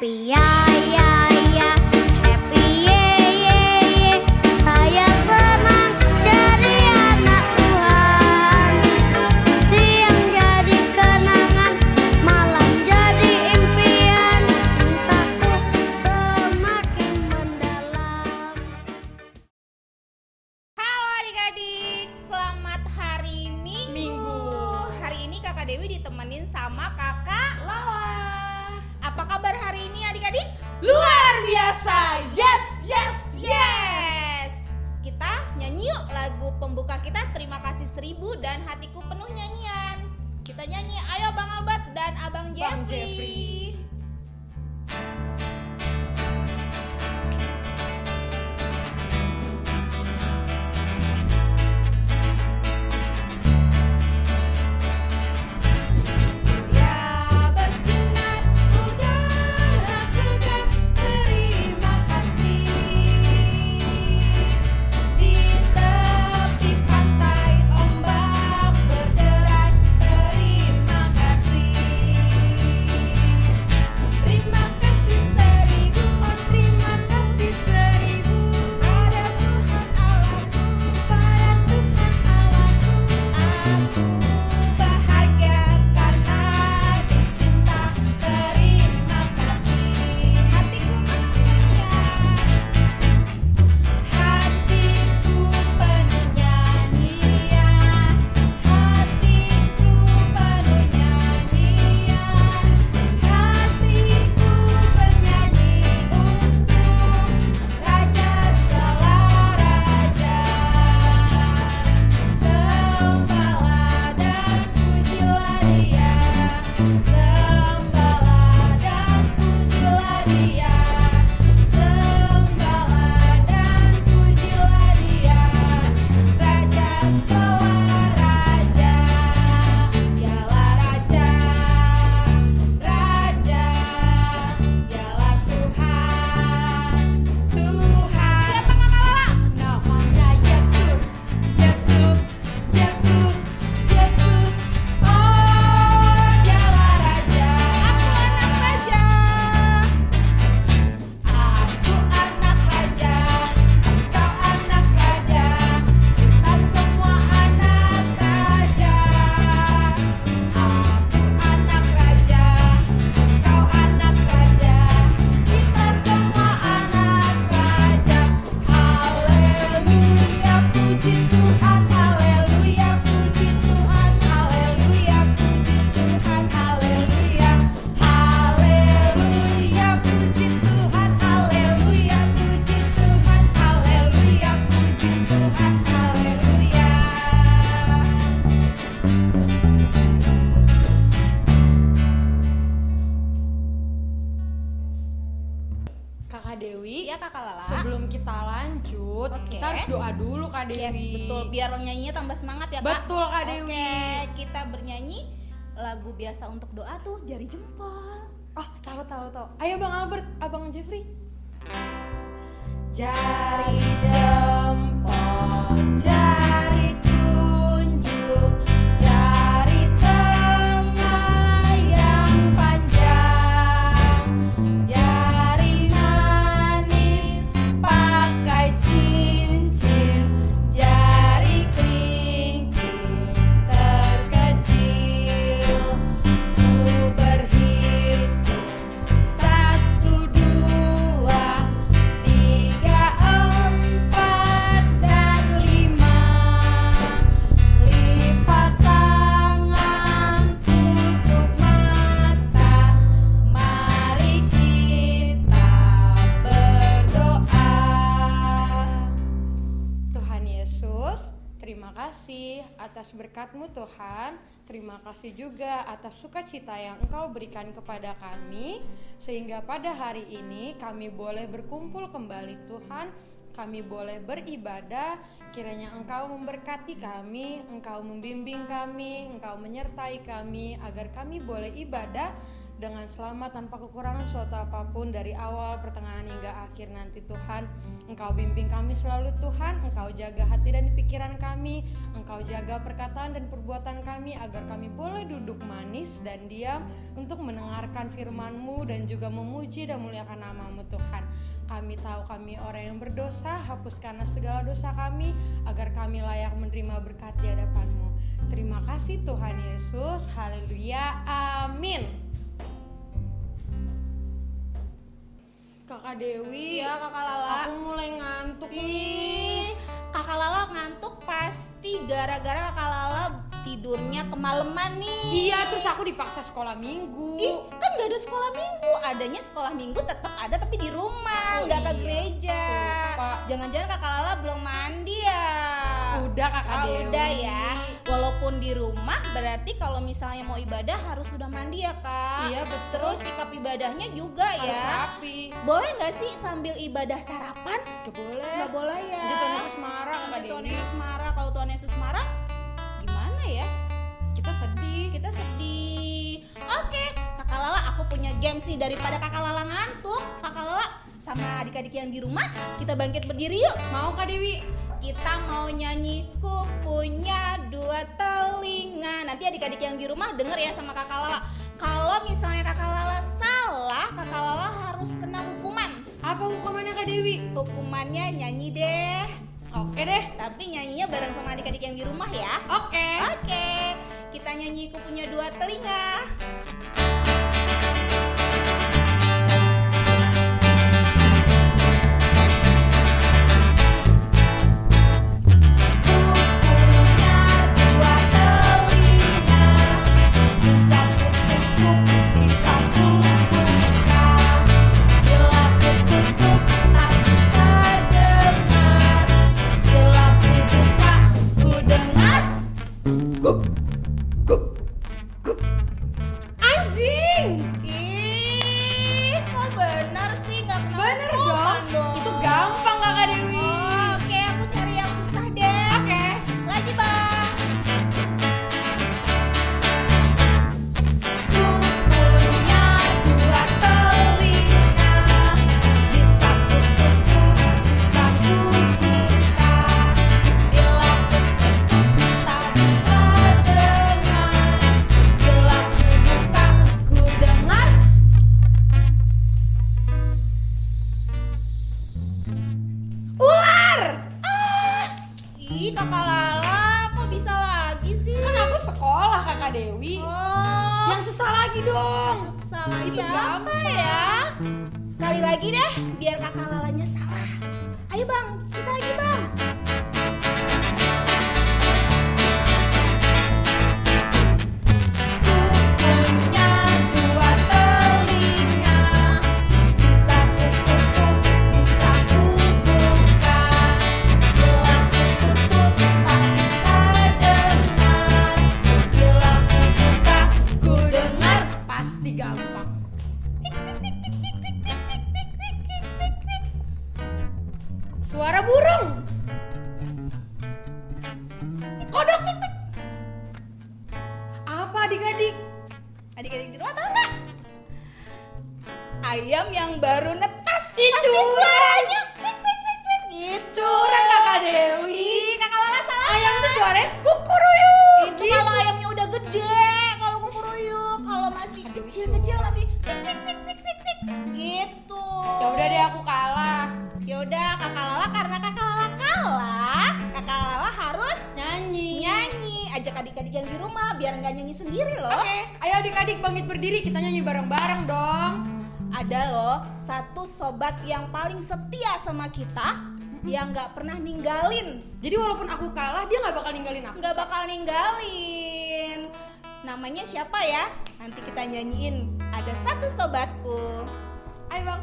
happy ya ya ya, happy ye ye ye. Saya senang jadi anak Tuhan. Siang jadi kenangan, malam jadi impian. Cintaku semakin mendalam. Halo adik-adik, selamat hari Minggu. Hari ini Kakak Dewi ditemenin sama Kakak Lala. Apa kabar hari ini adik-adik? Luar biasa. Yes, yes, Yes. Kita nyanyi yuk lagu pembuka kita, Terima Kasih 1000 dan Hatiku Penuh Nyanyian. Kita nyanyi, ayo Bang Albert dan Abang Jeffrey. Ya bersinar udara segar, terima kasih. Di tepi pantai ombak berderai, terima kasih. Terima kasih 1000, oh terima kasih 1000. Pada Tuhan Allahku, pada Tuhan Allahku, aku bahagia karena dicinta. Terima kasih. Hatiku penuh nyanyian. Hatiku penuh nyanyian, hatiku penuh nyanyian, hatiku bernyanyi untuk Raja segala raja. Sembahlah dan pujilah Dia, sembahlah dan pujilah Dia, sembahlah dan pujilah Dia, Raja segala raja. Dialah Raja, Raja, Dialah Tuhan, Tuhan. Siapa Kakak Lala? Namanya Yesus, Yesus, Yesus, Yesus. Oh, Dialah Raja. Aku anak raja. Aku anak raja, engkau anak raja, kita semua anak raja. Aku anak raja, engkau anak raja, kita semua anak raja. Haleluya, puji Tuhan, haleluya, puji Tuhan, haleluya, puji Tuhan, haleluya. Haleluya, puji Tuhan, haleluya, puji Tuhan, haleluya, puji Tuhan, haleluya. Kakak Dewi, Iya Kakak Lala. sebelum kita lanjut, Oke. kita harus doa dulu Kak Dewi. Yes, betul. Biar nyanyinya tambah semangat ya Kak. Betul, Kak Dewi. Oke, kita bernyanyi lagu biasa untuk doa tuh jari jempol. Oh, tahu. Ayo Bang Albert, Abang Jeffrey. Jari jempol, jari tunjuk, jari tengah yang panjang, jari manis pakai cincin, jari kelingking terkecil. Ku berhitung 1, 2, 3, 4 dan 5. Lipat tangan, tutup mata, mari kita berdoa. Tuhan Yesus, terima kasih atas berkat-Mu Tuhan. Terima kasih juga atas sukacita yang Engkau berikan kepada kami, sehingga pada hari ini kami boleh berkumpul kembali Tuhan. Kami boleh beribadah, kiranya Engkau memberkati kami, Engkau membimbing kami, Engkau menyertai kami, agar kami boleh ibadah dengan selamat tanpa kekurangan suatu apapun dari awal, pertengahan hingga akhir nanti Tuhan. Engkau bimbing kami selalu Tuhan, Engkau jaga hati dan pikiran kami, Engkau jaga perkataan dan perbuatan kami agar kami boleh duduk manis dan diam untuk mendengarkan firman-Mu dan juga memuji dan muliakan nama-Mu Tuhan. Kami tahu kami orang yang berdosa, hapuskanlah segala dosa kami agar kami layak menerima berkat di hadapan-Mu. Terima kasih Tuhan Yesus, haleluya, amin. Kakak Dewi, Iya Kakak Lala. aku mulai ngantuk nih. Ih, Kakak Lala ngantuk pasti gara-gara Kakak Lala tidurnya kemalaman nih. Iya, terus aku dipaksa sekolah minggu. Ih, kan gak ada sekolah minggu. Adanya sekolah minggu tetap ada tapi di rumah, Oh, nggak ke iya. gereja. Lupa. Jangan-jangan Kakak Lala belum mandi ya? Udah Kakak Ah, Dewi. udah ya. Walaupun di rumah berarti kalau misalnya mau ibadah harus sudah mandi ya Kak. Iya betul. Terus sikap ibadahnya juga harus ya. rapi. Boleh nggak sih sambil ibadah sarapan? Gak boleh. Nggak boleh ya. Nanti Tuhan Yesus marah Kakak Nanti Tuhan Dewi. Yesus marah. Kalau Tuhan Yesus marah, gimana ya? Kita sedih. Kita sedih. Oke, Kakak Lala, aku punya games nih. Daripada Kakak Lala ngantuk, Kakak Lala sama adik-adik yang di rumah, kita bangkit berdiri yuk. Mau Kak Dewi? Kita mau nyanyi Ku punya dua telinga. Nanti adik-adik yang di rumah denger ya sama Kakak Lala. Kalau misalnya Kakak Lala salah, Kakak Lala harus kena hukuman. Apa hukumannya Kak Dewi? Hukumannya nyanyi deh. Oke deh. Tapi nyanyinya bareng sama adik-adik yang di rumah ya. Oke. Oke, kita nyanyi Ku punya dua telinga. Anjing. Ih, kok bener sih nggak kena Bener hukuman dong. Itu gampang Kakak Dewi. Oh, oke, aku cari yang susah deh. Oke. Lagi bang. Ku punya dua telinga, bisa ku tutup, bisa ku buka. Bila ku tutup tak bisa dengar, bila ku buka ku dengar. Ular. Ih, Kakak Lala, kok bisa lagi sih? Kan aku sekolah Kakak Dewi. Oh, Yang susah lagi dong. salah itu apa gampang. ya? Sekali lagi deh, biar Kakak Lalanya salah. Ayo bang, kita lagi bang. Ku punya dua telinga, bisa ku tutup, bisa ku buka. Bila ku tutup tak bisa dengar, bila ku buka ku dengar. Pasti gampang. Suara burung. Kodok. Apa adik-adik? Adik-adik di rumah tahu nggak? Ayam yang baru netas. Ih, Pasti curang. suaranya pik, pik, pik, pik, gitu. Curang Kakak Dewi. Ih, Kakak Lala salah. Ayam tuh suaranya kukuruyuk. Itu kalau ayamnya udah gede, kalau kukuruyuk. Kalau masih kecil-kecil masih pik, pik, pik, pik, pik, pik. Gitu. Ya udah deh aku kalah. Ya udah Kakak Lala, karena Kakak Lala kalah, Kakak Lala harus Nyanyi. nyanyi. Ajak adik-adik yang di rumah biar nggak nyanyi sendiri loh. Oke, ayo adik-adik bangkit berdiri, kita nyanyi bareng-bareng dong. Ada loh satu sobat yang paling setia sama kita, yang nggak pernah ninggalin, Jadi walaupun aku kalah, dia nggak bakal ninggalin aku. nggak bakal ninggalin. Namanya siapa ya? Nanti kita nyanyiin. Ada satu sobatku. Ayo bang.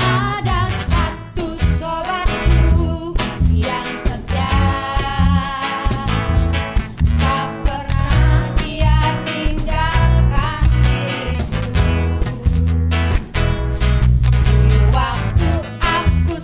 Ada satu sobatku yang setia, tak pernah dia tinggalkan diriku. Di waktu aku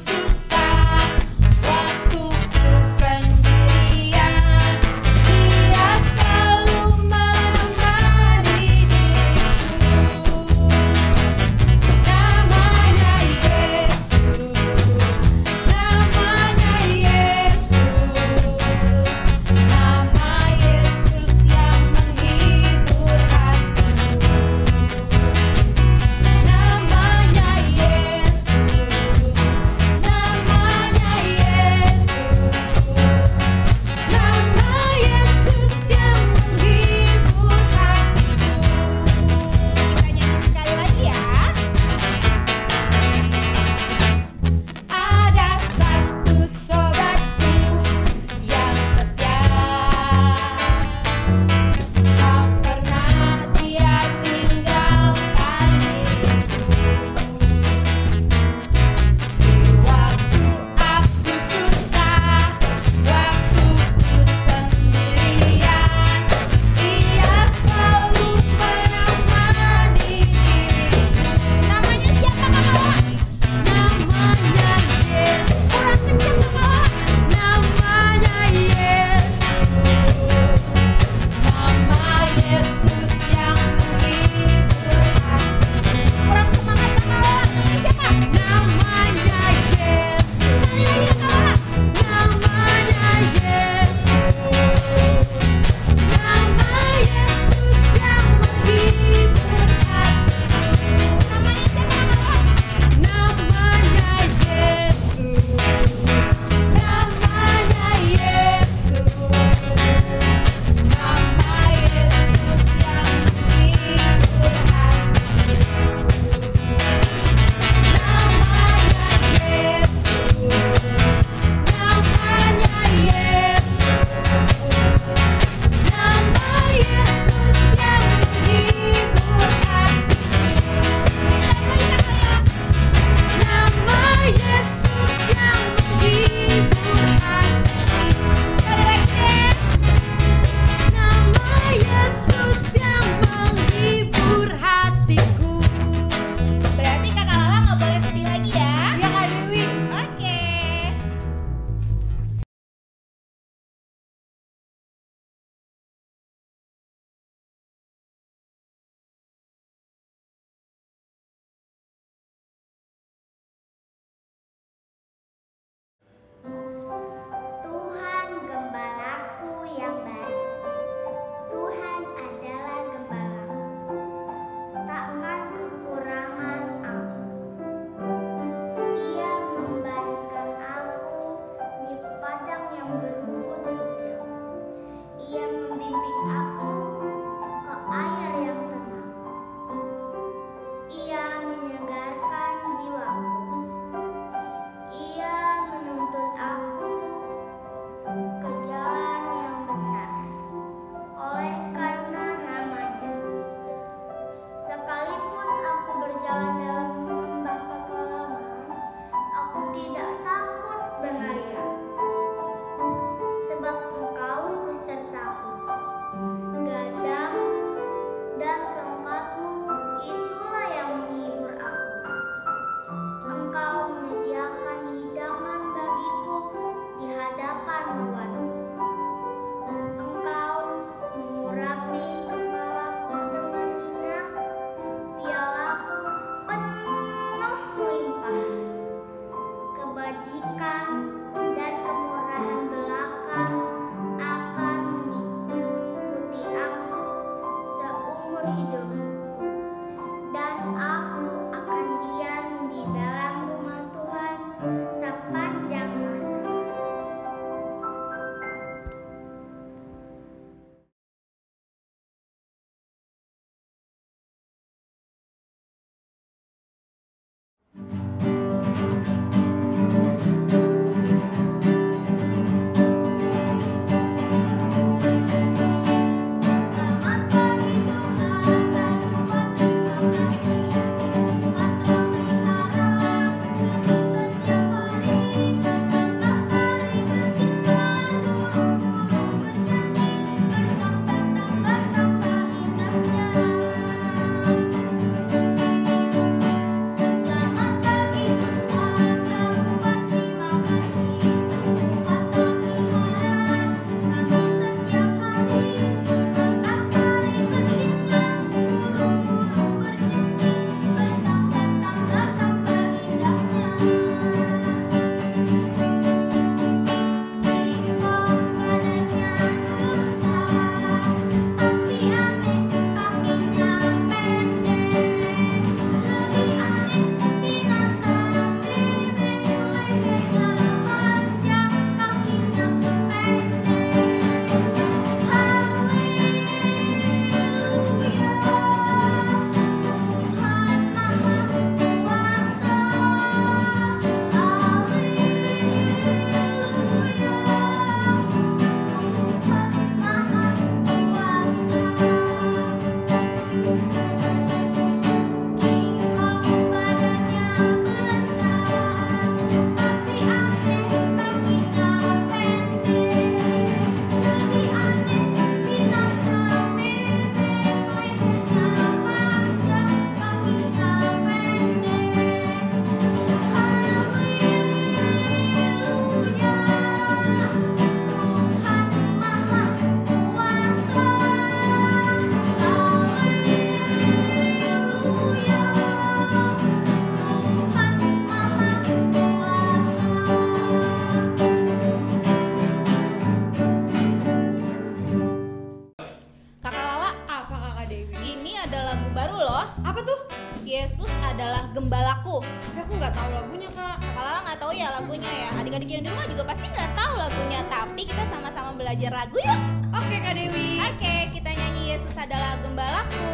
adalah Gembalaku. Tapi aku nggak tahu lagunya, Kak. Kakak Lala nggak tahu ya lagunya ya. Adik-adik yang di rumah juga pasti nggak tahu lagunya. Tapi kita sama-sama belajar lagu yuk. Oke, Kak Dewi. Oke, kita nyanyi Yesus adalah Gembalaku.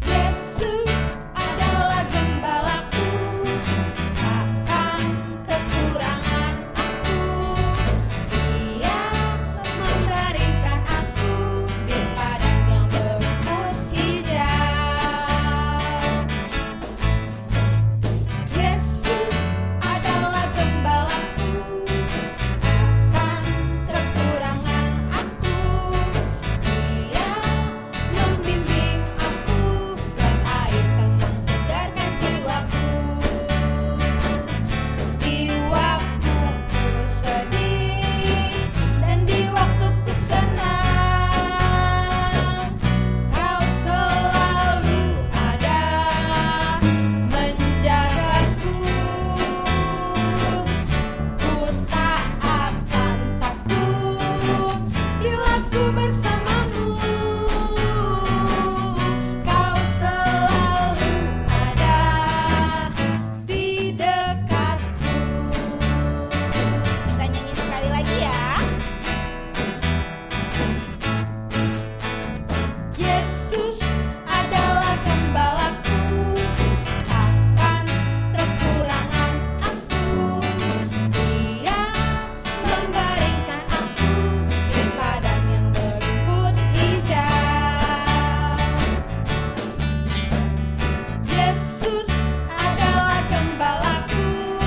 Yesus adalah gembalaku, takkan kekurangan aku. Dia memberikan aku di padang yang berumput hijau. Yesus adalah gembalaku, takkan kekurangan aku. Dia membimbing aku ke air tenang segarkan jiwaku. Di waktu ku sedih dan di waktu ku senang, Kau selalu ada menjagaku. Ku tak akan takut bila ku bersamamu. Kau selalu ada di dekatku. Kita nyanyi sekali lagi ya. Yesus adalah gembalaku, takkan kekurangan aku. Dia memberikan aku di padang yang berumput hijau. Yesus adalah gembalaku,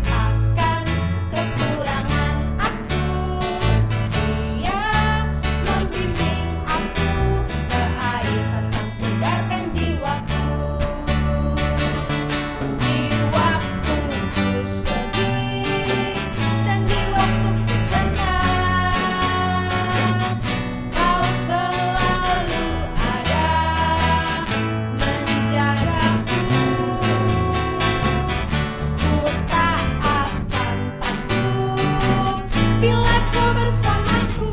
takkan kekurangan aku. Dia membimbing aku ke air tenang segarkan jiwaku. Di waktu ku sedih dan di waktu ku senang, Kau selalu ada menjagaku. Ku tak akan takut bila Kau bersamaku.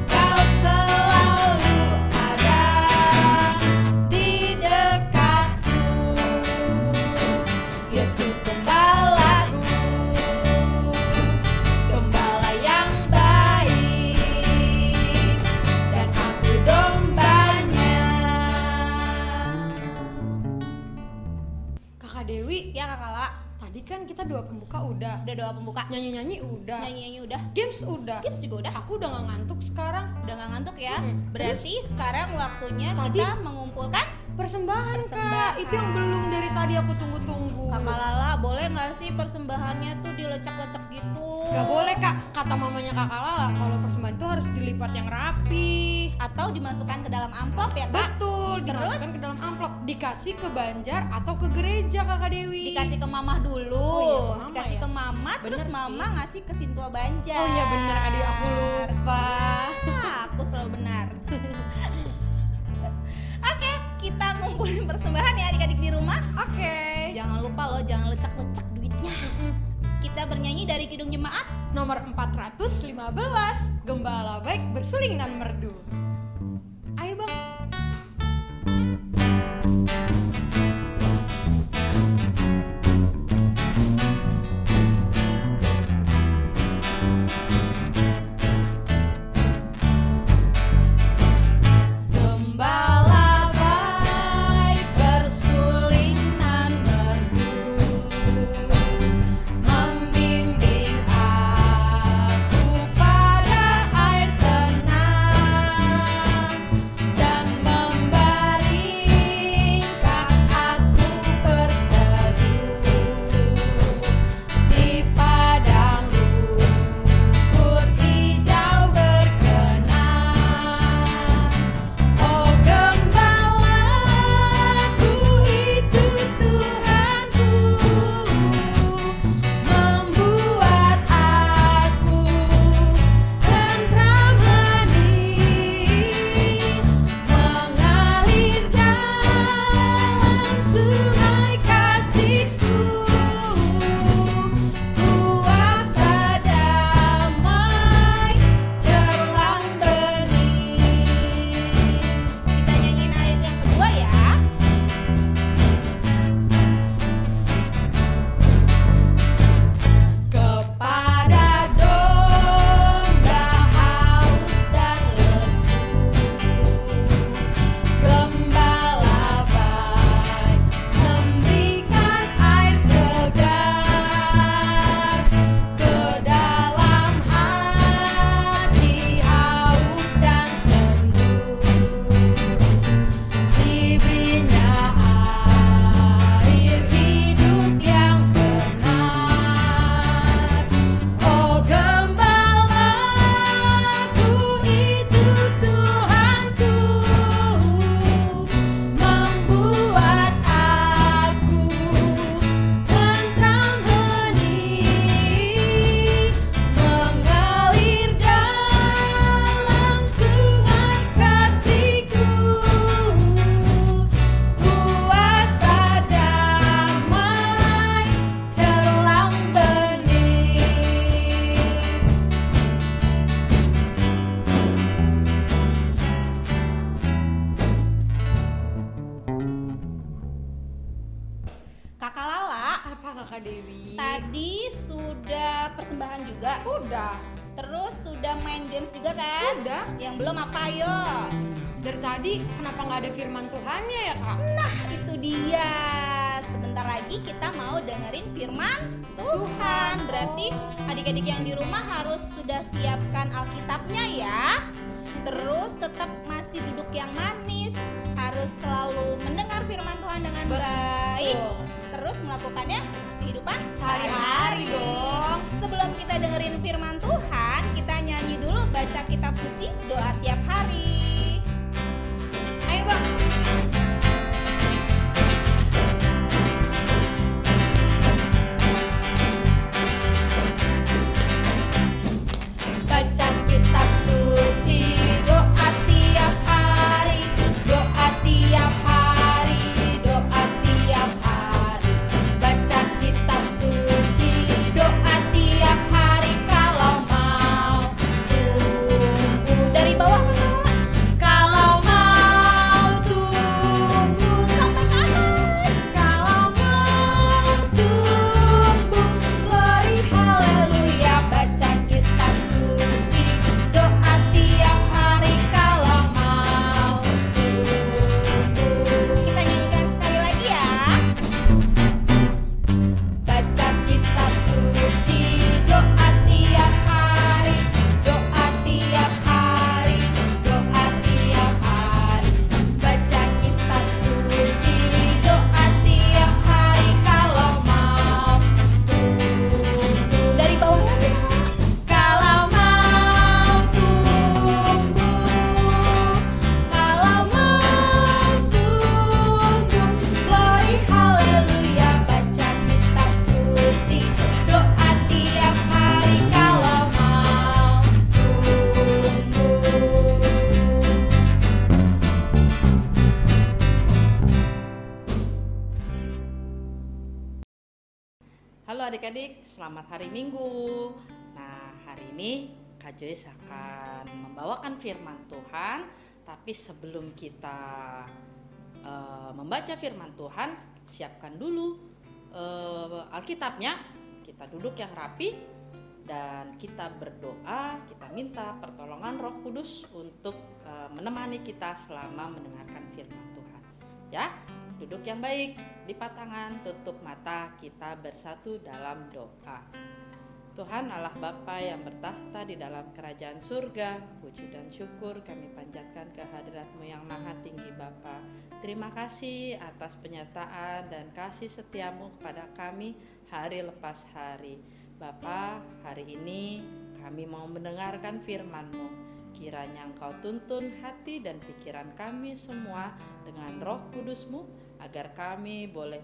Kau selalu ada di dekatku. Yesus gembalaku, gembala yang baik, dan aku dombanya. Kakak Dewi, Ya Kakak Lala, tadi kan kita doa pembuka udah. udah doa pembuka. Nyanyi-nyanyi udah. Nyanyi-nyanyi udah. Games udah. Games juga udah. Aku udah gak ngantuk sekarang. Udah nggak ngantuk ya? Mm-mm. Berarti sekarang waktunya Tadi- kita mengumpulkan Persembahan, Persembahan. Kak. Itu yang belum dari tadi aku tunggu-tunggu. Kakak Lala. Boleh nggak sih persembahannya tuh dilecek-lecek gitu? Gak boleh, Kak. Kata mamanya Kakak Lala, kalau persembahan itu harus dilipat yang rapi. Atau dimasukkan ke dalam amplop ya Kak? Betul, Terus? dimasukkan ke dalam amplop, dikasih ke Banjar atau ke gereja, Kakak Dewi. Dikasih ke Mama dulu. Oh iya, ke Mama Dikasih ya? ke Mama, terus Bener Mama sih. ngasih ke Sintua Banjar. Oh iya benar, adik aku lupa. Aku selalu benar. Oke, kita ngumpulin persembahan ya adik-adik di rumah. Oke. Jangan lupa loh, jangan lecek-lecek duitnya. Kita bernyanyi dari Kidung Jemaat. Nomor 415, Gembala Baik Bersuling dan Merdu. Ayo Bang. Gembala baik bersuling nan merdu, membimbing aku pada air tenang. Kak Dewi. Tadi sudah persembahan juga. Udah. Terus sudah main games juga kan? Udah. Yang belum apa yo? Dari tadi kenapa nggak ada firman Tuhannya ya Kak? Nah itu dia. Sebentar lagi kita mau dengerin firman Tuhan. Berarti adik-adik yang di rumah harus sudah siapkan Alkitabnya ya. Terus tetap masih duduk yang manis. Harus selalu mendengar firman Tuhan dengan baik. Terus melakukannya kehidupan Sehari-hari dong. Sebelum kita dengerin firman Tuhan, kita nyanyi dulu baca kitab suci, doa tiap hari. Ayo Bang. Baca kitab suci, doa tiap hari, doa tiap hari, doa tiap hari. Baca kitab suci, doa tiap hari kalau mau tumbuh. Dari bawah ke bawah. Kalau mau tumbuh sampai ke atas. Kalau mau tumbuh, glory haleluya. Baca kitab suci, doa tiap hari kalau mau tumbuh. Kita nyanyikan sekali lagi ya. Baca kitab suci, doa tiap hari, doa tiap hari, doa tiap hari. Baca kitab suci, doa tiap hari kalau mau tumbuh. Dari bawah lagi. Kalau mau tumbuh, kalau mau tumbuh, glory haleluya. Baca kitab suci, doa tiap hari kalau mau tumbuh. Halo adik-adik, selamat hari Minggu. Nah, hari ini Kak Joyce akan membawakan firman Tuhan. Tapi sebelum kita membaca firman Tuhan, siapkan dulu Alkitabnya. Kita duduk yang rapi dan kita berdoa. Kita minta pertolongan Roh Kudus untuk menemani kita selama mendengarkan firman Tuhan. Ya, duduk yang baik, lipat tangan, tutup mata, kita bersatu dalam doa. Tuhan Allah Bapa yang bertahta di dalam kerajaan surga, puji dan syukur kami panjatkan kehadirat-Mu yang maha tinggi Bapa. Terima kasih atas penyertaan dan kasih setiamu kepada kami hari lepas hari. Bapa, hari ini kami mau mendengarkan firman-Mu. Kiranya Engkau tuntun hati dan pikiran kami semua dengan Roh Kudus-Mu, agar kami boleh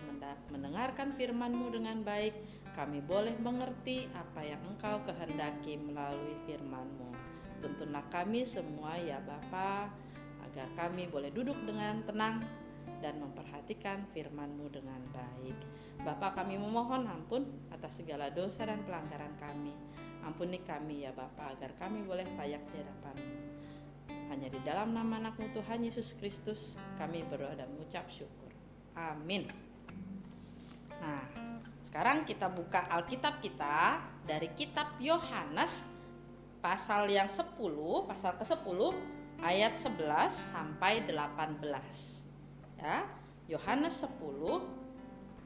mendengarkan firman-Mu dengan baik. Kami boleh mengerti apa yang Engkau kehendaki melalui firman-Mu. Tuntunlah kami semua ya Bapa, agar kami boleh duduk dengan tenang dan memperhatikan firman-Mu dengan baik. Bapa, kami memohon ampun atas segala dosa dan pelanggaran kami. Ampuni kami ya Bapa, agar kami boleh layak di hadapan-Mu. Hanya di dalam nama anak-Mu Tuhan Yesus Kristus kami berdoa dan mengucap syukur. Amin. Nah, sekarang kita buka Alkitab kita dari kitab Yohanes pasal yang 10, pasal ke-10 ayat 11 sampai 18. Ya, Yohanes 10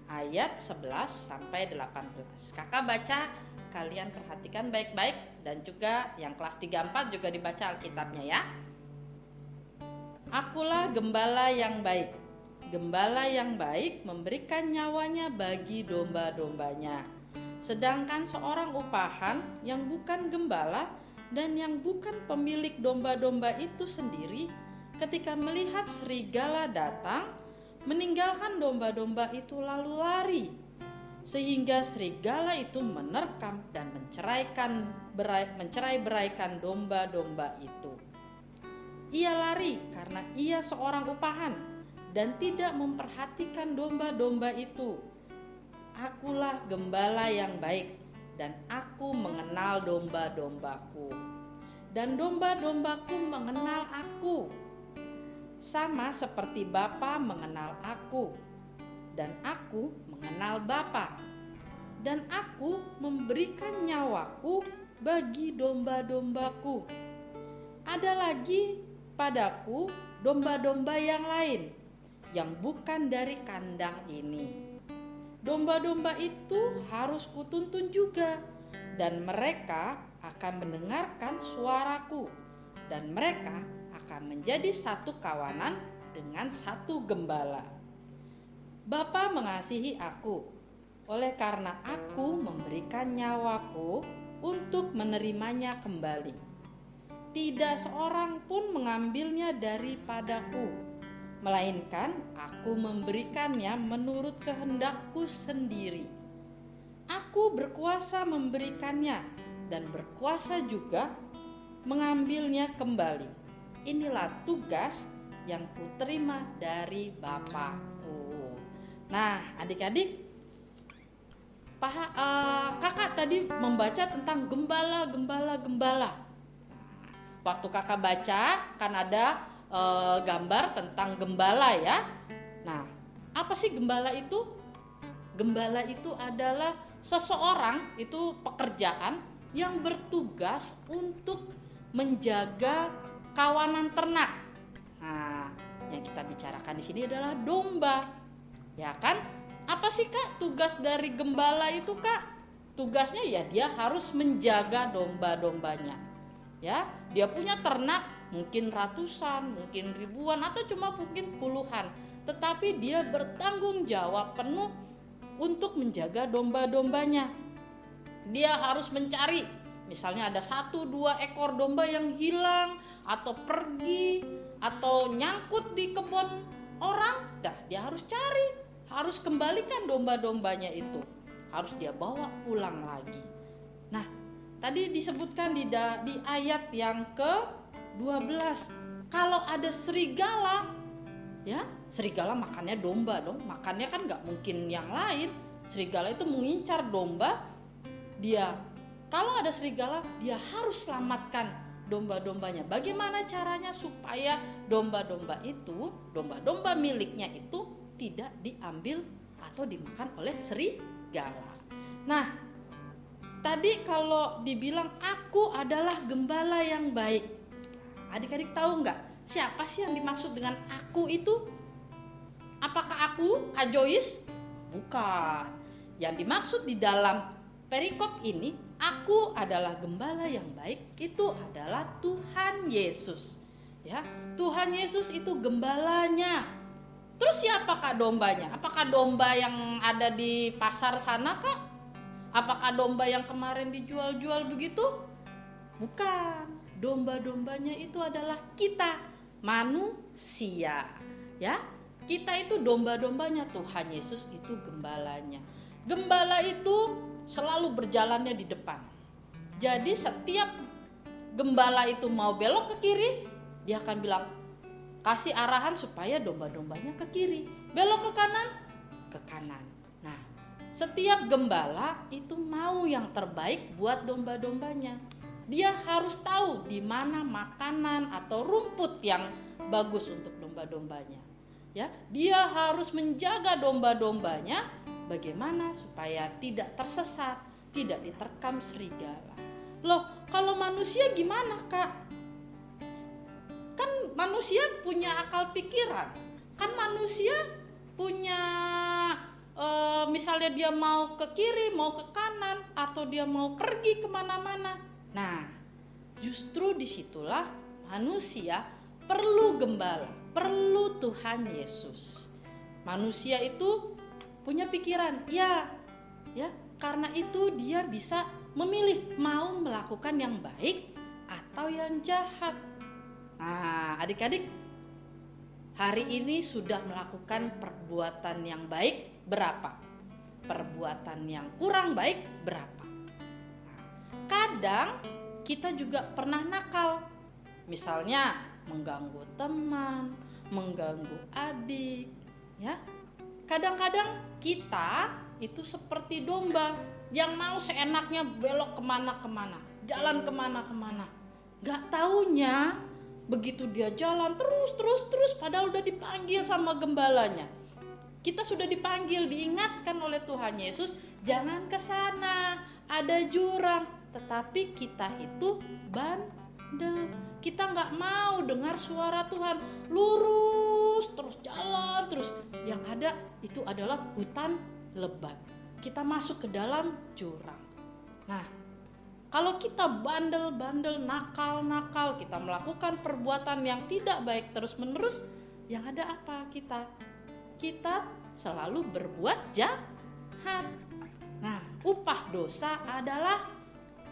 ayat 11 sampai 18. Kakak baca, kalian perhatikan baik-baik, dan juga yang kelas 3-4 juga dibaca Alkitabnya ya. Akulah gembala yang baik. Gembala yang baik memberikan nyawanya bagi domba-dombanya. Sedangkan seorang upahan yang bukan gembala dan yang bukan pemilik domba-domba itu sendiri, ketika melihat serigala datang, meninggalkan domba-domba itu lalu lari, sehingga serigala itu menerkam dan mencerai-beraikan domba-domba itu. Ia lari karena ia seorang upahan dan tidak memperhatikan domba-domba itu. Akulah gembala yang baik, dan aku mengenal domba-dombaku, dan domba-dombaku mengenal aku, sama seperti Bapa mengenal aku, dan aku mengenal Bapa. dan aku memberikan nyawaku bagi domba-dombaku. Ada lagi padaku domba-domba yang lain yang bukan dari kandang ini. Domba-domba itu harus kutuntun juga, dan mereka akan mendengarkan suaraku, dan mereka akan menjadi satu kawanan dengan satu gembala. Bapa mengasihi aku, oleh karena aku memberikan nyawaku untuk menerimanya kembali. Tidak seorang pun mengambilnya daripadaku, melainkan aku memberikannya menurut kehendakku sendiri. Aku berkuasa memberikannya dan berkuasa juga mengambilnya kembali. Inilah tugas yang kuterima dari Bapakku. Nah, adik-adik, kakak tadi membaca tentang gembala. Waktu kakak baca kan ada gambar tentang gembala ya. Nah, apa sih gembala itu? Gembala itu adalah seseorang, itu pekerjaan yang bertugas untuk menjaga kawanan ternak. Nah, yang kita bicarakan di sini adalah domba. Ya kan? Apa sih Kak tugas dari gembala itu Kak? Tugasnya ya dia harus menjaga domba-dombanya. Ya, dia punya ternak mungkin ratusan, mungkin ribuan atau cuma mungkin puluhan. Tetapi dia bertanggung jawab penuh untuk menjaga domba-dombanya. Dia harus mencari, misalnya ada 1-2 ekor domba yang hilang atau pergi atau nyangkut di kebun orang. Dia harus cari, harus kembalikan domba-dombanya itu. Harus dia bawa pulang lagi. Nah, tadi disebutkan di ayat yang ke-12, kalau ada serigala, ya serigala makannya domba dong, makannya kan nggak mungkin yang lain. Serigala itu mengincar domba, kalau ada serigala dia harus selamatkan domba-dombanya. Bagaimana caranya supaya domba-domba miliknya itu tidak diambil atau dimakan oleh serigala. Nah, tadi kalau dibilang aku adalah gembala yang baik, adik-adik tahu nggak siapa sih yang dimaksud dengan aku itu? Apakah aku Kak Joyce? Bukan. Yang dimaksud di dalam perikop ini, aku adalah gembala yang baik, itu adalah Tuhan Yesus. Ya, Tuhan Yesus itu gembalanya. Terus siapa Kak dombanya? Apakah domba yang ada di pasar sana Kak? Apakah domba yang kemarin dijual-jual begitu? Bukan. Domba-dombanya itu adalah kita, manusia. Ya, kita itu domba-dombanya, Tuhan Yesus itu gembalanya. Gembala itu selalu berjalannya di depan. Jadi setiap gembala itu mau belok ke kiri, dia akan bilang, kasih arahan supaya domba-dombanya ke kiri. Belok ke kanan, ke kanan. Nah, setiap gembala itu mau yang terbaik buat domba-dombanya. Dia harus tahu di mana makanan atau rumput yang bagus untuk domba-dombanya. Ya, dia harus menjaga domba-dombanya bagaimana supaya tidak tersesat, tidak diterkam serigala. Loh, kalau manusia gimana Kak? Kan manusia punya akal pikiran. Kan manusia punya misalnya dia mau ke kiri, mau ke kanan, atau dia mau pergi kemana-mana. Nah, justru disitulah manusia perlu gembala, perlu Tuhan Yesus. Manusia itu punya pikiran, ya, karena itu dia bisa memilih mau melakukan yang baik atau yang jahat. Nah, adik-adik, hari ini sudah melakukan perbuatan yang baik berapa? Perbuatan yang kurang baik berapa? Nah, kadang kita juga pernah nakal, misalnya mengganggu teman, mengganggu adik, ya. Kadang-kadang kita itu seperti domba yang mau seenaknya belok kemana-kemana, jalan kemana-kemana. Gak taunya begitu dia jalan terus padahal udah dipanggil sama gembalanya. Kita sudah dipanggil, diingatkan oleh Tuhan Yesus, jangan ke sana, ada jurang. Tetapi kita itu bandel. Kita nggak mau dengar suara Tuhan, lurus terus jalan terus. Yang ada itu adalah hutan lebat. Kita masuk ke dalam jurang. Nah, kalau kita bandel-bandel, nakal-nakal, kita melakukan perbuatan yang tidak baik terus-menerus, yang ada apa kita? Kita selalu berbuat jahat. Nah, upah dosa adalah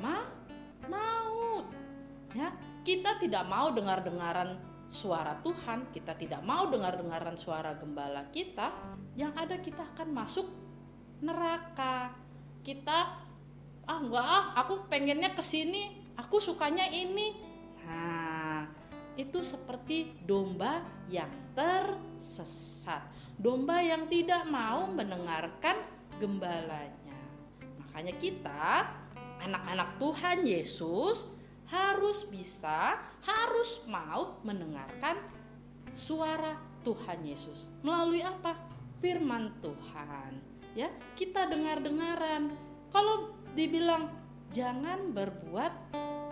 maut. Ya, kita tidak mau dengar-dengaran suara Tuhan, kita tidak mau dengar-dengaran suara gembala kita, yang ada kita akan masuk neraka. Kita aku pengennya ke sini, aku sukanya ini. Nah, itu seperti domba yang tersesat, domba yang tidak mau mendengarkan gembalanya. Makanya kita, anak-anak Tuhan Yesus, harus mau mendengarkan suara Tuhan Yesus. Melalui apa? Firman Tuhan. Ya, kita dengar-dengaran. Kalau dibilang jangan berbuat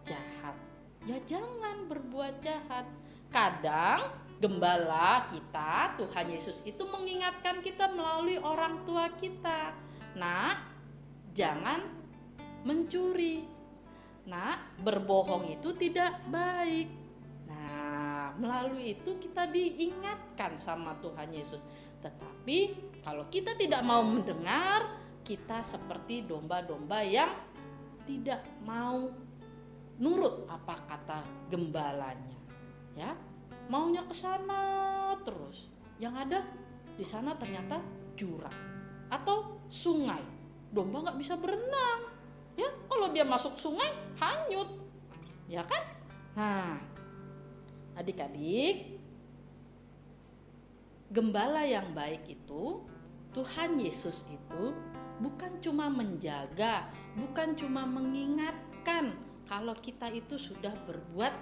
jahat, ya jangan berbuat jahat. Kadang gembala kita, Tuhan Yesus itu mengingatkan kita melalui orang tua kita. Nah, jangan mencuri. Nah, berbohong itu tidak baik. Nah, melalui itu kita diingatkan sama Tuhan Yesus. Tetapi kalau kita tidak mau mendengar, kita seperti domba-domba yang tidak mau nurut apa kata gembalanya. Ya, maunya ke sana terus. Yang ada di sana ternyata jurang atau sungai. Domba nggak bisa berenang. Ya, kalau dia masuk sungai hanyut. Ya kan? Nah, adik-adik, gembala yang baik itu, Tuhan Yesus itu bukan cuma menjaga, bukan cuma mengingatkan kalau kita itu sudah berbuat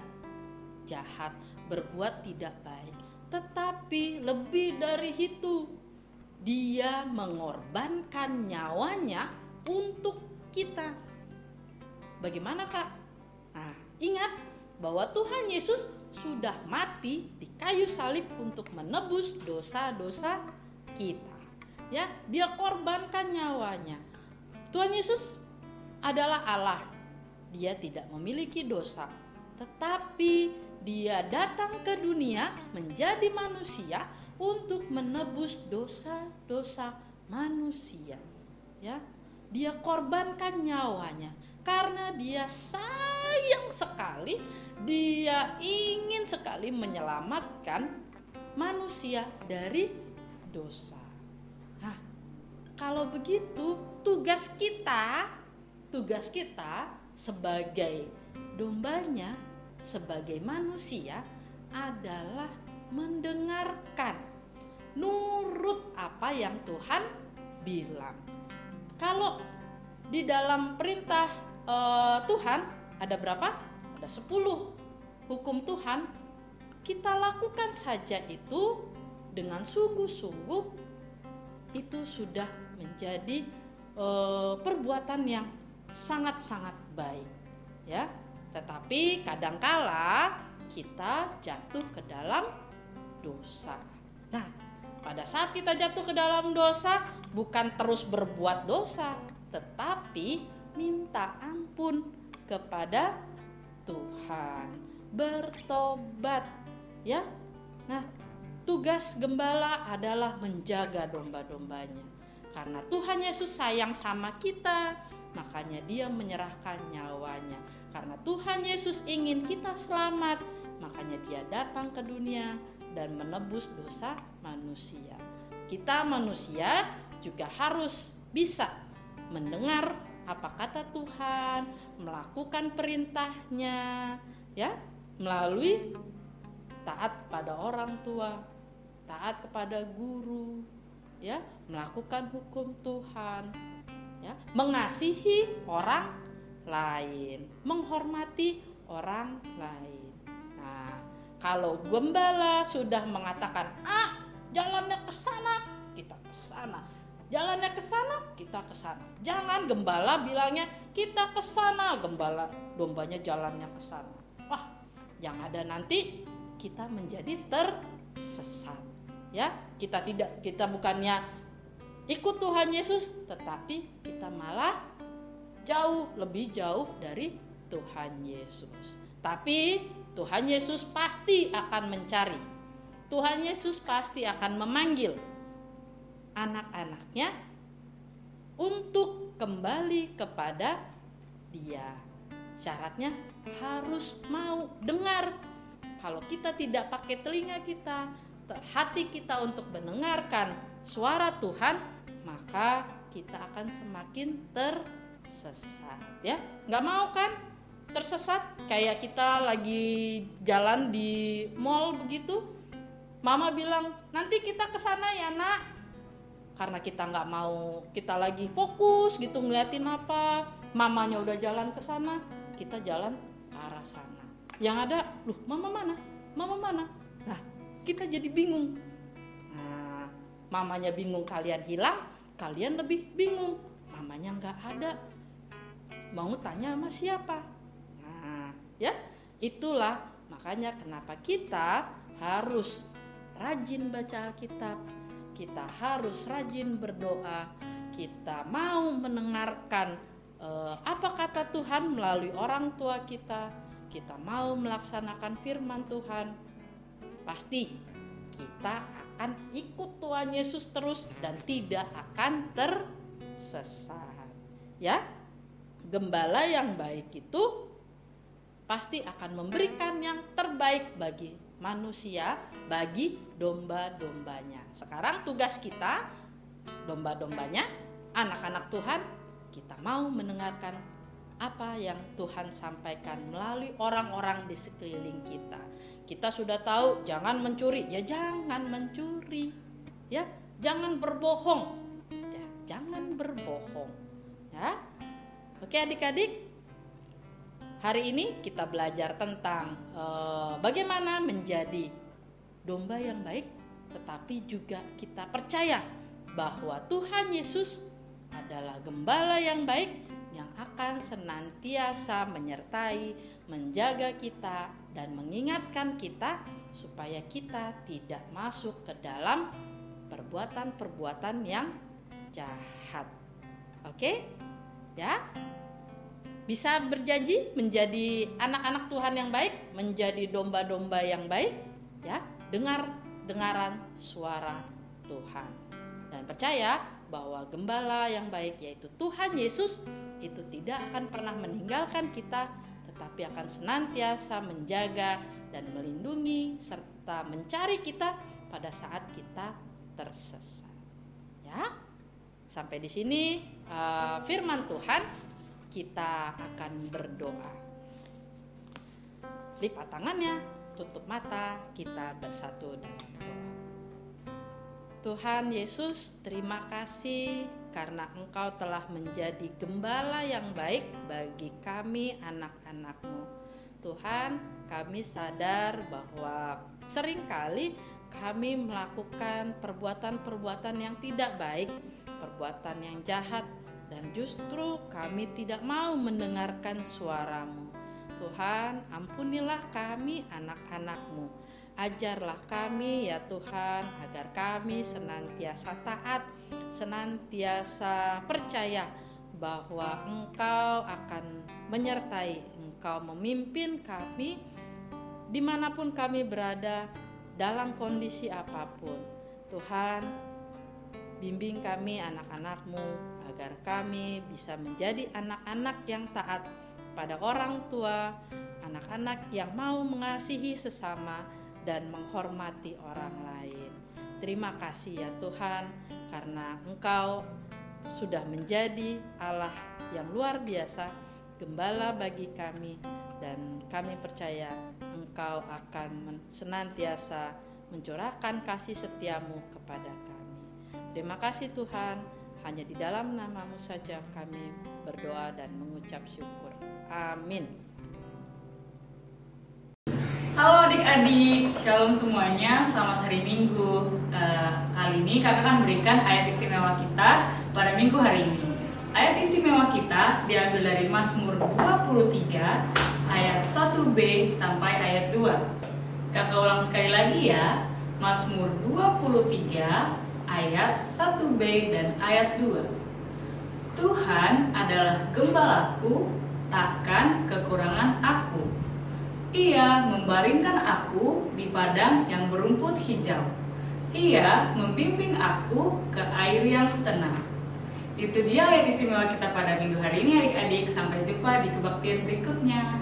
jahat, berbuat tidak baik, tetapi lebih dari itu, dia mengorbankan nyawanya untuk kita. Bagaimana, Kak? Nah, ingat bahwa Tuhan Yesus sudah mati di kayu salib untuk menebus dosa-dosa kita. Ya, dia korbankan nyawanya. Tuhan Yesus adalah Allah. Dia tidak memiliki dosa, tetapi dia datang ke dunia menjadi manusia untuk menebus dosa-dosa manusia. Ya, dia korbankan nyawanya karena dia sayang sekali, dia ingin sekali menyelamatkan manusia dari dosa. Nah, kalau begitu tugas kita sebagai dombanya, sebagai manusia adalah mendengarkan, nurut apa yang Tuhan bilang. Kalau di dalam perintah Tuhan ada berapa? Ada 10 hukum Tuhan. Kita lakukan saja itu dengan sungguh-sungguh, itu sudah menjadi perbuatan yang sangat-sangat baik, ya. Tetapi kadangkala kita jatuh ke dalam dosa. Nah, pada saat kita jatuh ke dalam dosa, bukan terus berbuat dosa, tetapi minta ampun kepada Tuhan, bertobat, ya. Nah, tugas gembala adalah menjaga domba-dombanya. Karena Tuhan Yesus sayang sama kita, makanya dia menyerahkan nyawanya. Karena Tuhan Yesus ingin kita selamat, makanya dia datang ke dunia dan menebus dosa manusia. Kita manusia juga harus bisa mendengar apa kata Tuhan, melakukan perintahnya, ya, melalui taat kepada orang tua, taat kepada guru, ya, melakukan hukum Tuhan, ya, mengasihi orang lain, menghormati orang lain. Nah, kalau gembala sudah mengatakan, jalannya ke sana, kita ke sana. Jalannya ke sana, kita ke sana. Jangan gembala bilangnya kita ke sana, gembala dombanya jalannya ke sana. Wah, yang ada nanti kita menjadi tersesat. Ya, kita bukannya ikut Tuhan Yesus, tetapi kita malah lebih jauh dari Tuhan Yesus. Tapi Tuhan Yesus pasti akan mencari. Tuhan Yesus pasti akan memanggil anak-anaknya untuk kembali kepada Dia. Syaratnya harus mau dengar. Kalau kita tidak pakai telinga kita, hati kita untuk mendengarkan suara Tuhan, maka kita akan semakin tersesat. Ya, nggak mau kan tersesat? Kayak kita lagi jalan di mall begitu, mama bilang nanti kita ke sana ya nak. Karena kita nggak mau, kita lagi fokus gitu ngeliatin apa, mamanya udah jalan ke sana, kita jalan ke arah sana. Yang ada, loh mama mana? Nah, kita jadi bingung. Nah, mamanya bingung, kalian hilang, kalian lebih bingung. Mamanya nggak ada, mau tanya sama siapa? Nah, ya itulah makanya kenapa kita harus rajin baca Alkitab. Kita harus rajin berdoa, kita mau mendengarkan apa kata Tuhan melalui orang tua kita mau melaksanakan firman Tuhan, pasti kita akan ikut Tuhan Yesus terus dan tidak akan tersesat. Ya, gembala yang baik itu pasti akan memberikan yang terbaik bagi manusia, bagi domba-dombanya. Sekarang tugas kita, domba-dombanya, anak-anak Tuhan, kita mau mendengarkan apa yang Tuhan sampaikan melalui orang-orang di sekeliling kita. Kita sudah tahu jangan mencuri, ya jangan mencuri. Ya, jangan berbohong. Ya, jangan berbohong. Ya. Oke adik-adik, hari ini kita belajar tentang bagaimana menjadi domba yang baik, tetapi juga kita percaya bahwa Tuhan Yesus adalah gembala yang baik yang akan senantiasa menyertai, menjaga kita dan mengingatkan kita supaya kita tidak masuk ke dalam perbuatan-perbuatan yang jahat. Oke? Ya? Bisa berjanji menjadi anak-anak Tuhan yang baik, menjadi domba-domba yang baik, ya, dengaran suara Tuhan. Dan percaya bahwa gembala yang baik yaitu Tuhan Yesus itu tidak akan pernah meninggalkan kita, tetapi akan senantiasa menjaga dan melindungi serta mencari kita pada saat kita tersesat. Ya. Sampai di sini firman Tuhan. Kita akan berdoa. Lipat tangannya, tutup mata, kita bersatu dalam doa. Tuhan Yesus, terima kasih karena Engkau telah menjadi gembala yang baik bagi kami anak-anak-Mu. Tuhan, kami sadar bahwa seringkali kami melakukan perbuatan-perbuatan yang tidak baik, perbuatan yang jahat, dan justru kami tidak mau mendengarkan suara-Mu. Tuhan, ampunilah kami anak-anak-Mu. Ajarlah kami ya Tuhan, agar kami senantiasa taat, senantiasa percaya bahwa Engkau akan menyertai, Engkau memimpin kami dimanapun kami berada, dalam kondisi apapun. Tuhan, bimbing kami anak-anak-Mu, agar kami bisa menjadi anak-anak yang taat pada orang tua, anak-anak yang mau mengasihi sesama dan menghormati orang lain. Terima kasih ya Tuhan, karena Engkau sudah menjadi Allah yang luar biasa, gembala bagi kami, dan kami percaya Engkau akan senantiasa mencurahkan kasih setia-Mu kepada kami. Terima kasih Tuhan. Hanya di dalam nama-Mu saja kami berdoa dan mengucap syukur. Amin. Halo adik-adik, shalom semuanya, selamat hari Minggu. Kali kali ini kakak akan memberikan ayat istimewa kita pada minggu hari ini. Ayat istimewa kita diambil dari Mazmur 23 ayat 1b sampai ayat 2. Kakak ulang sekali lagi ya. Mazmur 23 ayat 1b dan ayat 2. Tuhan adalah gembalaku, takkan kekurangan aku. Ia membaringkan aku di padang yang berumput hijau. Ia membimbing aku ke air yang tenang. Itu dia ayat istimewa kita pada minggu hari ini adik-adik. Sampai jumpa di kebaktian berikutnya.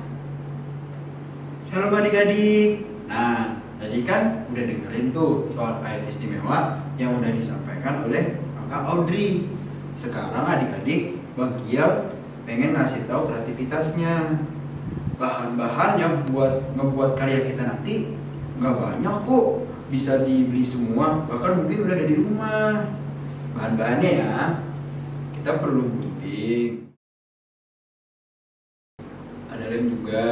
Shalom adik-adik. Nah, tadi kan udah dengerin tuh soal ayat istimewa yang udah disampaikan oleh Kakak Audrey. Sekarang adik-adik, Bang Kiel pengen ngasih tahu kreativitasnya. Bahan-bahan yang ngebuat karya kita nanti nggak banyak kok, bisa dibeli semua, bahkan mungkin udah ada di rumah. Bahan-bahannya ya, kita perlu gunting, ada lem juga.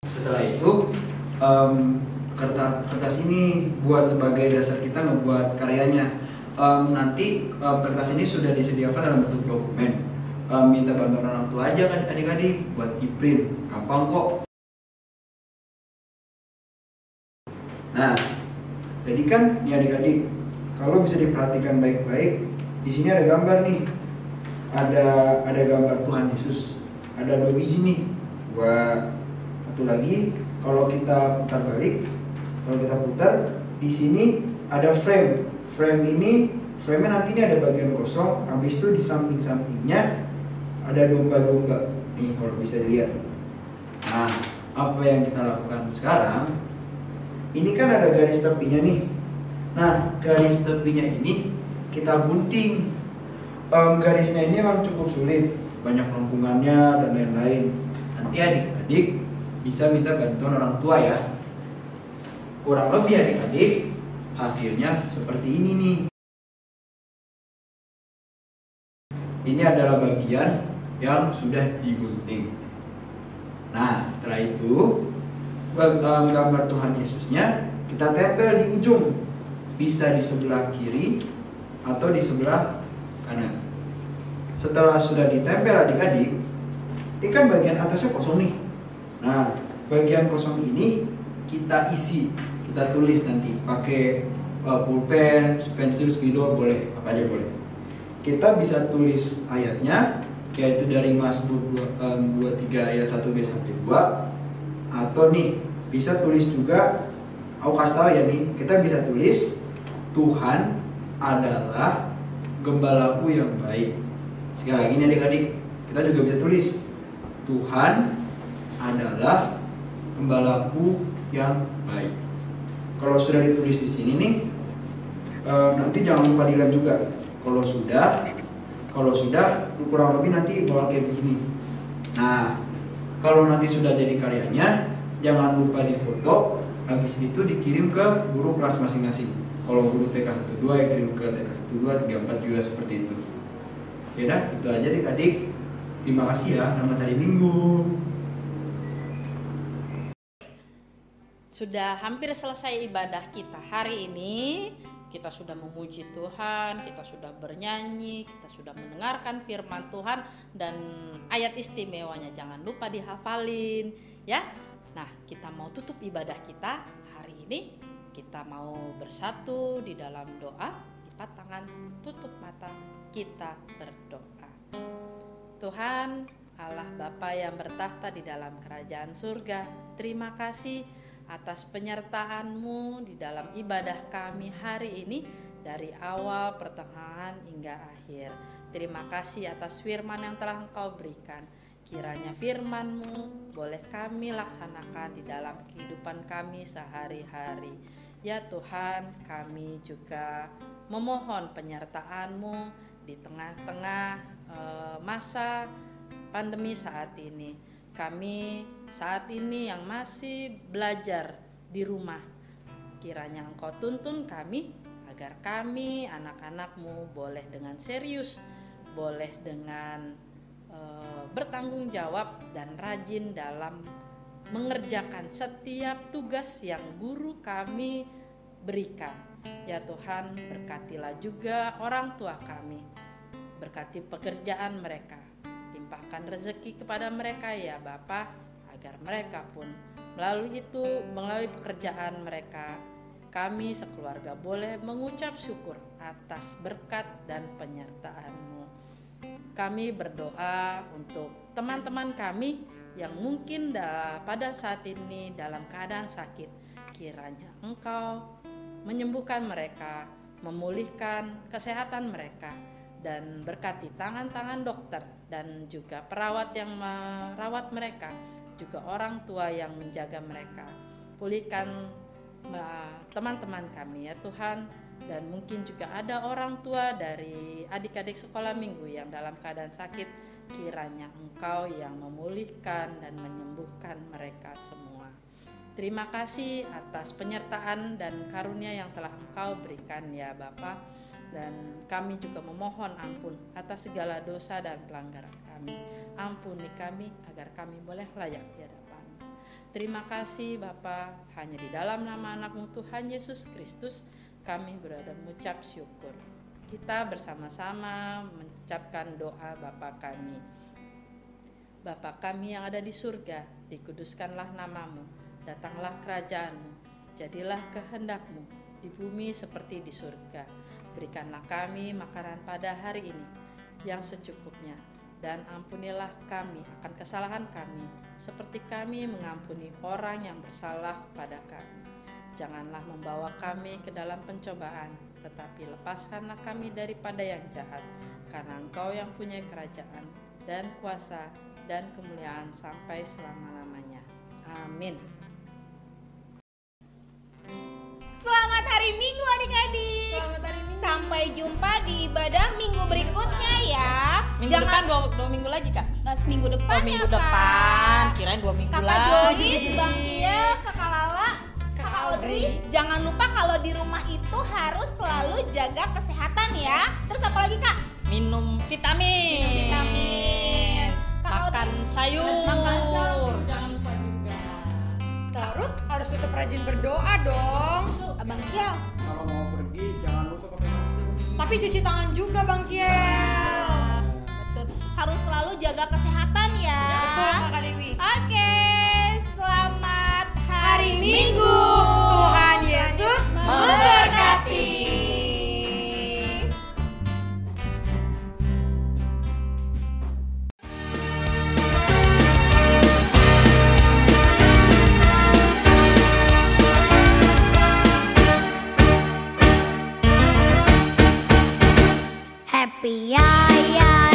Setelah itu kertas ini buat sebagai dasar kita ngebuat karyanya. Nanti kertas ini sudah disediakan dalam bentuk dokumen. Minta bantuan orang tua aja kan adik-adik buat di-print, gampang kok. Nah, jadi kan nih adik-adik, kalau bisa diperhatikan baik-baik, di sini ada gambar nih, ada gambar Tuhan Yesus, ada 2 biji nih, satu lagi. Kalau kita putar balik, di sini ada frame. Frame-nya nanti ini ada bagian kosong, habis itu di samping-sampingnya ada domba-domba nih kalau bisa dilihat. Nah, apa yang kita lakukan sekarang? Ini kan ada garis tepinya nih. Nah, garis tepinya ini kita gunting. Garisnya ini memang cukup sulit, banyak lengkungannya dan lain-lain. Nanti adik-adik bisa minta bantuan orang tua ya. Kurang lebih adik-adik hasilnya seperti ini nih. Ini adalah bagian yang sudah digunting. Nah, setelah itu gambar Tuhan Yesusnya kita tempel di ujung, bisa di sebelah kiri atau di sebelah kanan. Setelah sudah ditempel adik-adik, ini kan bagian atasnya kosong nih. Nah, bagian kosong ini kita isi, kita tulis nanti pakai pulpen, pensil, spidol, boleh, apa aja boleh. Kita bisa tulis ayatnya, yaitu dari Mazmur 23 ayat 1b sampai 2, atau nih bisa tulis juga, aku kasih tahu ya nih, kita bisa tulis Tuhan adalah gembalaku yang baik. Sekali lagi nih adik-adik, kita juga bisa tulis Tuhan adalah gembalaku yang baik. Kalau sudah ditulis di sini nih, nanti jangan lupa dilem juga. Kalau sudah kurang lebih nanti bakal kayak begini. Nah, kalau nanti sudah jadi karyanya, jangan lupa difoto, habis itu dikirim ke guru kelas masing-masing. Kalau guru TK 1-2 ya kirim ke TK 1-2, 3-4 juga seperti itu. Ya dah, itu aja adik-adik. Terima kasih ya, selamat hari Minggu. Sudah hampir selesai ibadah kita hari ini. Kita sudah memuji Tuhan, kita sudah bernyanyi, kita sudah mendengarkan firman Tuhan, dan ayat istimewanya jangan lupa dihafalin ya. Nah, kita mau tutup ibadah kita hari ini. Kita mau bersatu di dalam doa, lipat tangan, tutup mata, kita berdoa. Tuhan Allah Bapa yang bertahta di dalam kerajaan surga, terima kasih atas penyertaan-Mu di dalam ibadah kami hari ini, dari awal, pertengahan, hingga akhir. Terima kasih atas firman yang telah Engkau berikan. Kiranya firman-Mu boleh kami laksanakan di dalam kehidupan kami sehari-hari. Ya Tuhan, kami juga memohon penyertaan-Mu di tengah-tengah masa pandemi saat ini. Kami saat ini yang masih belajar di rumah, kiranya Engkau tuntun kami agar kami anak-anak-Mu boleh dengan serius, boleh dengan bertanggung jawab dan rajin dalam mengerjakan setiap tugas yang guru kami berikan. Ya Tuhan, berkatilah juga orang tua kami, berkati pekerjaan mereka, limpahkan rezeki kepada mereka ya Bapa, agar mereka pun melalui pekerjaan mereka, kami sekeluarga boleh mengucap syukur atas berkat dan penyertaan-Mu. Kami berdoa untuk teman-teman kami yang mungkin pada saat ini dalam keadaan sakit. Kiranya Engkau menyembuhkan mereka, memulihkan kesehatan mereka, dan berkati tangan-tangan dokter dan juga perawat yang merawat mereka, juga orang tua yang menjaga mereka. Pulihkan teman-teman kami ya Tuhan, dan mungkin juga ada orang tua dari adik-adik sekolah minggu yang dalam keadaan sakit. Kiranya Engkau yang memulihkan dan menyembuhkan mereka semua. Terima kasih atas penyertaan dan karunia yang telah Engkau berikan ya Bapa, dan kami juga memohon ampun atas segala dosa dan pelanggaran kami. Ampuni kami agar kami boleh layak di hadapan-Mu. Terima kasih Bapa, hanya di dalam nama anak-Mu Tuhan Yesus Kristus kami berada mengucap syukur. Kita bersama-sama mengucapkan doa Bapa kami. Bapa kami yang ada di surga, dikuduskanlah nama-Mu. Datanglah kerajaan-Mu, jadilah kehendak-Mu di bumi seperti di surga. Berikanlah kami makanan pada hari ini yang secukupnya, dan ampunilah kami akan kesalahan kami, seperti kami mengampuni orang yang bersalah kepada kami. Janganlah membawa kami ke dalam pencobaan, tetapi lepaskanlah kami daripada yang jahat, karena Engkau yang punya kerajaan dan kuasa dan kemuliaan sampai selama-lamanya. Amin. Selamat hari Minggu adik-adik. Selamat hari Minggu. Sampai jumpa di ibadah minggu berikutnya ya. Minggu depan dua minggu lagi Kak? Minggu depan Minggu ya, depan, Kak. kirain 2 minggu Kakak lagi. Joyce, Bang Iya, Kakak Lala, Kakak Audrey. Jangan lupa kalau di rumah itu harus selalu jaga kesehatan ya. Terus apa lagi Kak? Minum vitamin. Vitamin. Kakak Makan sayur. Jangan lupa juga. Terus harus tetap rajin berdoa dong. Abang Kiel. Kalau mau pergi jangan lupa pakai masker. Tapi cuci tangan juga Bang Kiel. Betul. Harus selalu jaga kesehatan ya. Betul Kakak Dewi. Oke, selamat hari Minggu. Tuhan Yesus memberkati. Happy ya ya